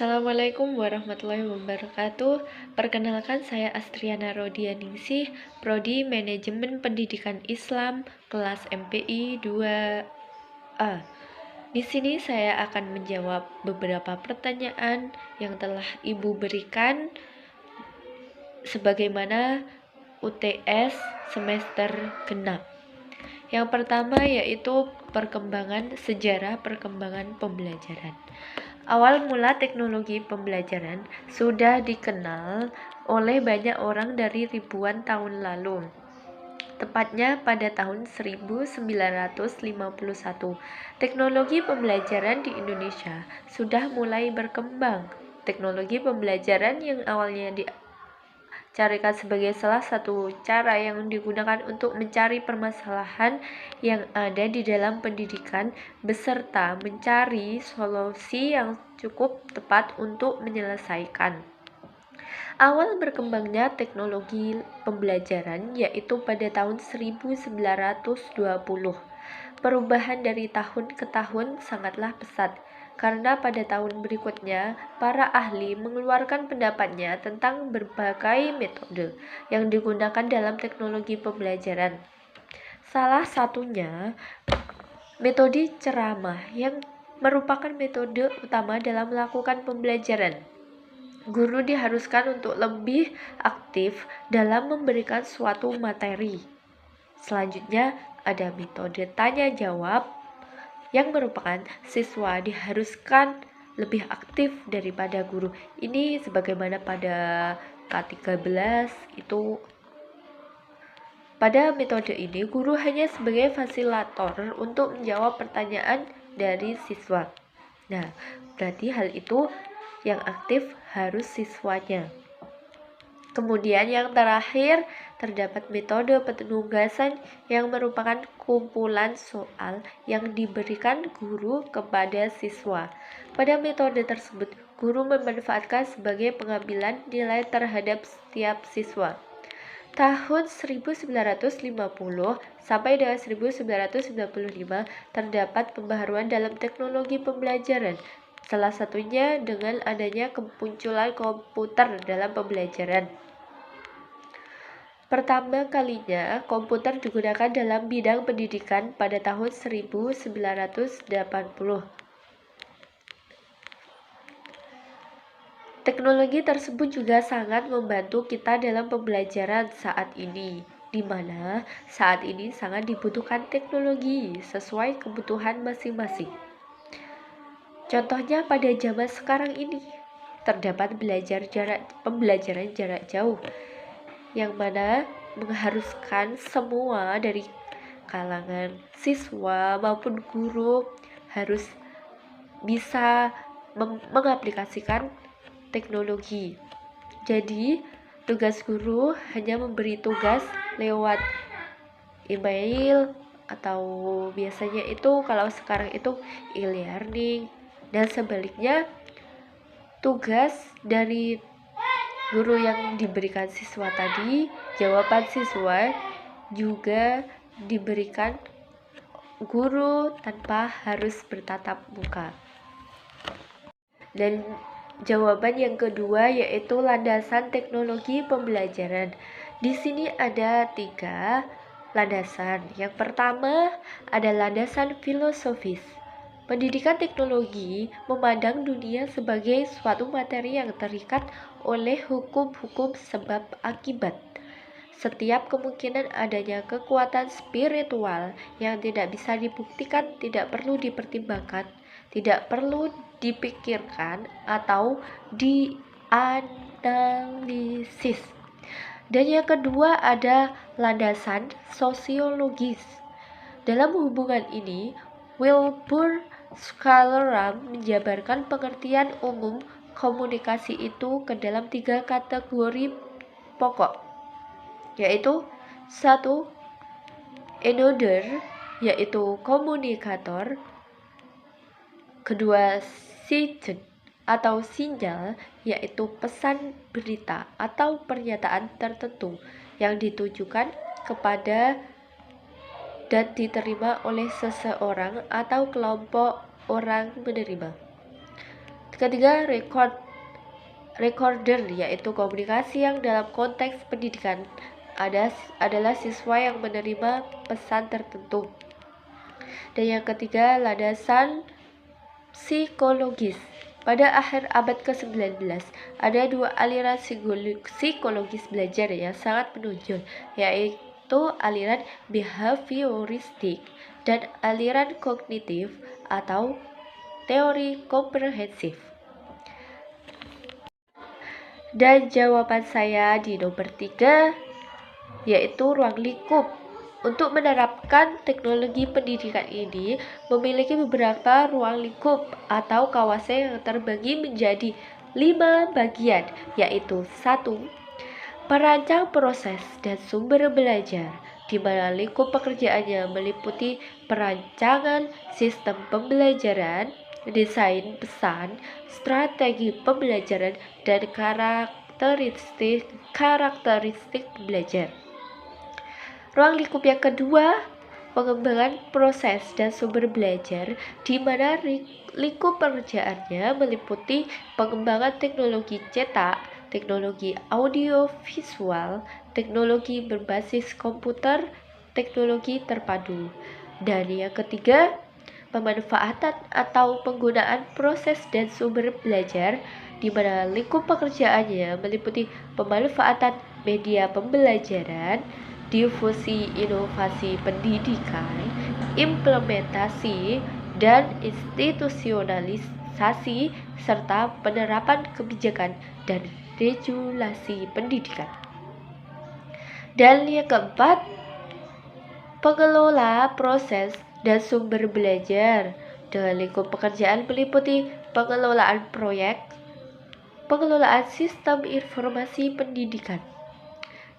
Assalamualaikum warahmatullahi wabarakatuh. Perkenalkan, saya Astriana Rodianingsih, Prodi Manajemen Pendidikan Islam, kelas MPI 2A. Di sini saya akan menjawab beberapa pertanyaan yang telah Ibu berikan sebagaimana UTS semester genap. Yang pertama yaitu sejarah perkembangan pembelajaran. Awal mula teknologi pembelajaran sudah dikenal oleh banyak orang dari ribuan tahun lalu. Tepatnya pada tahun 1951, teknologi pembelajaran di Indonesia sudah mulai berkembang. Teknologi pembelajaran yang awalnya dicarikan sebagai salah satu cara yang digunakan untuk mencari permasalahan yang ada di dalam pendidikan beserta mencari solusi yang cukup tepat untuk menyelesaikan. Awal berkembangnya teknologi pembelajaran yaitu pada tahun 1920. Perubahan dari tahun ke tahun sangatlah pesat, karena pada tahun berikutnya para ahli mengeluarkan pendapatnya tentang berbagai metode yang digunakan dalam teknologi pembelajaran. Salah satunya metode ceramah yang merupakan metode utama dalam melakukan pembelajaran. Guru diharuskan untuk lebih aktif dalam memberikan suatu materi. Selanjutnya ada metode tanya jawab yang merupakan siswa diharuskan lebih aktif daripada guru. Ini sebagaimana pada K13 itu. Pada metode ini, guru hanya sebagai fasilitator untuk menjawab pertanyaan dari siswa. Nah, berarti hal itu yang aktif harus siswanya. Kemudian yang terakhir, terdapat metode penugasan yang merupakan kumpulan soal yang diberikan guru kepada siswa. Pada metode tersebut, guru memanfaatkan sebagai pengambilan nilai terhadap setiap siswa. Tahun 1950 sampai dengan 1995 terdapat pembaharuan dalam teknologi pembelajaran. Salah satunya dengan adanya kemunculan komputer dalam pembelajaran. Pertama kalinya komputer digunakan dalam bidang pendidikan pada tahun 1980. Teknologi tersebut juga sangat membantu kita dalam pembelajaran saat ini, di mana saat ini sangat dibutuhkan teknologi sesuai kebutuhan masing-masing. Contohnya pada zaman sekarang ini terdapat pembelajaran jarak jauh yang mana mengharuskan semua dari kalangan siswa maupun guru harus bisa mengaplikasikan teknologi. Jadi, tugas guru hanya memberi tugas lewat email atau biasanya itu kalau sekarang itu e-learning, dan sebaliknya tugas dari guru yang diberikan siswa tadi, jawaban siswa juga diberikan guru tanpa harus bertatap muka. Dan jawaban yang kedua yaitu landasan teknologi pembelajaran. Di sini ada 3 landasan. Yang pertama ada landasan filosofis. Pendidikan teknologi memandang dunia sebagai suatu materi yang terikat oleh hukum-hukum sebab akibat. Setiap kemungkinan adanya kekuatan spiritual yang tidak bisa dibuktikan tidak perlu dipertimbangkan, tidak perlu dipikirkan atau dianalisis. Dan yang kedua ada landasan sosiologis. Dalam hubungan ini, Wilbur Schalaram menjabarkan pengertian umum komunikasi itu ke dalam 3 kategori pokok, yaitu 1. Encoder, yaitu komunikator. Kedua, signal atau sinyal, yaitu pesan berita atau pernyataan tertentu yang ditujukan kepada dan diterima oleh seseorang atau kelompok orang menerima. Ketiga, recorder, yaitu komunikasi yang dalam konteks pendidikan adalah siswa yang menerima pesan tertentu. Dan yang ketiga, landasan psikologis. Pada akhir abad ke-19, ada dua aliran psikologis belajar yang sangat menonjol, yaitu aliran behavioristik dan aliran kognitif atau teori komprehensif. Dan jawaban saya di nomor 3 yaitu ruang lingkup. Untuk menerapkan teknologi pendidikan ini memiliki beberapa ruang lingkup atau kawasan yang terbagi menjadi 5 bagian, yaitu 1. Perancang proses dan sumber belajar, di mana lingkup pekerjaannya meliputi perancangan sistem pembelajaran, desain pesan, strategi pembelajaran, dan karakteristik belajar. Ruang lingkup yang kedua, pengembangan proses dan sumber belajar, di mana lingkup pekerjaannya meliputi pengembangan teknologi cetak, teknologi audiovisual, teknologi berbasis komputer, teknologi terpadu. Dan yang ketiga, pemanfaatan atau penggunaan proses dan sumber belajar, di mana lingkup pekerjaannya meliputi pemanfaatan media pembelajaran, difusi inovasi pendidikan, implementasi dan institusionalisasi, serta penerapan kebijakan dan regulasi pendidikan. Dan yang keempat, pengelola proses dan sumber belajar, dengan lingkup pekerjaan meliputi pengelolaan proyek, pengelolaan sistem informasi pendidikan.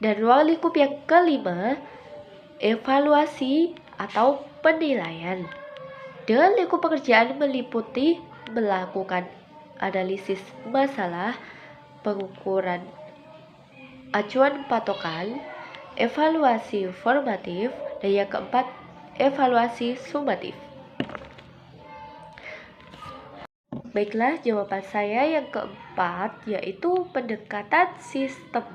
Dan ruang lingkup yang kelima, evaluasi atau penilaian, dengan lingkup pekerjaan meliputi melakukan analisis masalah, pengukuran acuan patokan, evaluasi formatif, dan yang keempat, evaluasi sumatif. Baiklah, jawaban saya yang keempat yaitu pendekatan sistem.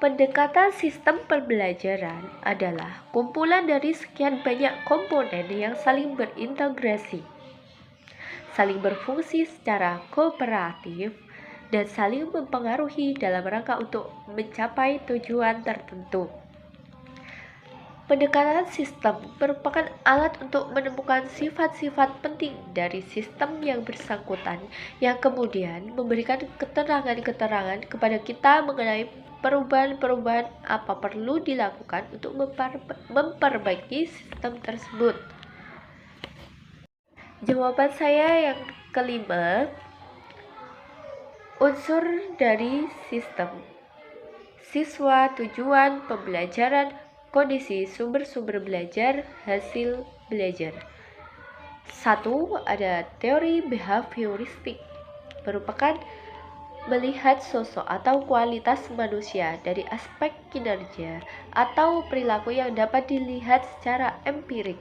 Pendekatan sistem pembelajaran adalah kumpulan dari sekian banyak komponen yang saling berintegrasi, saling berfungsi secara kooperatif, dan saling mempengaruhi dalam rangka untuk mencapai tujuan tertentu. Pendekatan sistem merupakan alat untuk menemukan sifat-sifat penting dari sistem yang bersangkutan, yang kemudian memberikan keterangan-keterangan kepada kita mengenai perubahan-perubahan apa perlu dilakukan untuk memperbaiki sistem tersebut. Jawaban saya yang kelima, unsur dari sistem: siswa, tujuan pembelajaran, kondisi sumber-sumber belajar, hasil belajar. 1. Ada teori behavioristik, merupakan melihat sosok atau kualitas manusia dari aspek kinerja atau perilaku yang dapat dilihat secara empirik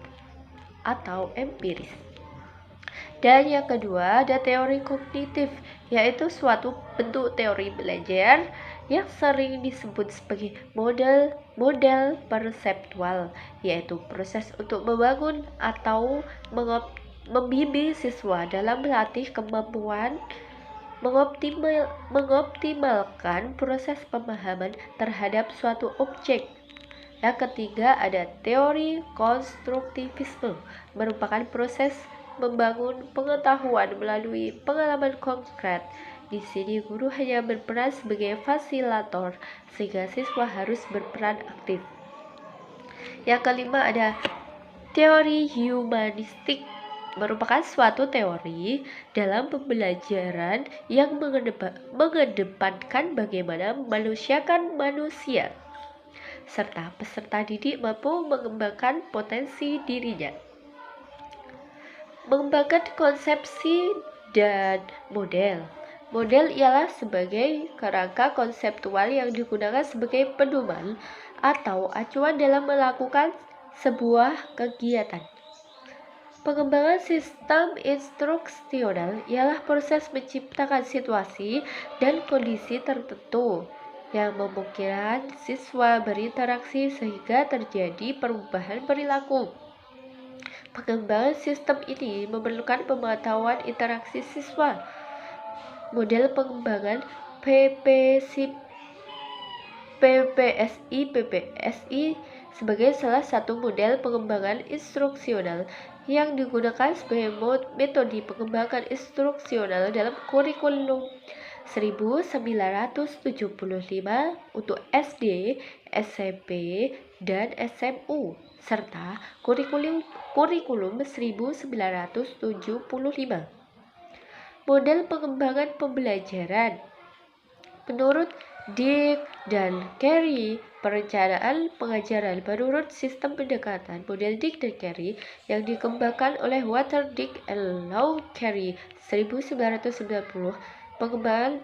atau empiris. Dan yang kedua, ada teori kognitif, yaitu suatu bentuk teori belajar yang sering disebut sebagai model perseptual, yaitu proses untuk membangun atau membimbing siswa dalam melatih kemampuan mengoptimalkan proses pemahaman terhadap suatu objek. Yang ketiga, ada teori konstruktivisme, merupakan proses membangun pengetahuan melalui pengalaman konkret. Di sini guru hanya berperan sebagai fasilitator, sehingga siswa harus berperan aktif. Yang kelima, ada teori humanistik, merupakan suatu teori dalam pembelajaran yang mengedepankan bagaimana memanusiakan manusia, serta peserta didik mampu mengembangkan potensi dirinya. Mengembangkan konsepsi dan model. Model ialah sebagai kerangka konseptual yang digunakan sebagai pedoman atau acuan dalam melakukan sebuah kegiatan. Pengembangan sistem instruksional ialah proses menciptakan situasi dan kondisi tertentu yang memungkinkan siswa berinteraksi sehingga terjadi perubahan perilaku. Pengembangan sistem ini memerlukan pengetahuan interaksi siswa. Model pengembangan PPSI sebagai salah satu model pengembangan instruksional yang digunakan sebagai metode pengembangan instruksional dalam kurikulum 1975 untuk SD, SMP, dan SMU serta kurikulum 1975. Model pengembangan pembelajaran menurut Dick dan Carey, perencanaan pengajaran menurut sistem pendekatan model Dick dan Carey yang dikembangkan oleh Walter Dick and Lou Carey 1990. Pengembangan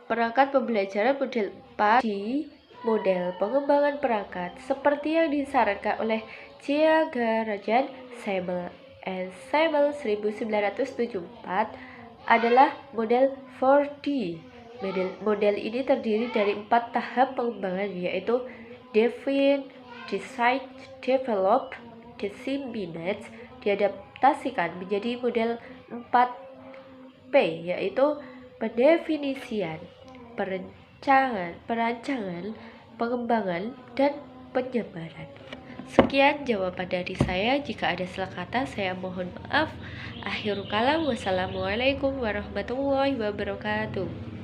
perangkat pembelajaran model 4 di model pengembangan perangkat seperti yang disarankan oleh Thiagarajan Sable and Sable 1974 adalah model 4D. Model ini terdiri dari 4 tahap pengembangan, yaitu define, decide, develop, disseminate, diadaptasikan menjadi model 4P, yaitu pendefinisian, perancangan, pengembangan, dan penyebaran. Sekian jawaban dari saya. Jika ada salah kata, saya mohon maaf. Akhirul kalam, wassalamualaikum warahmatullahi wabarakatuh.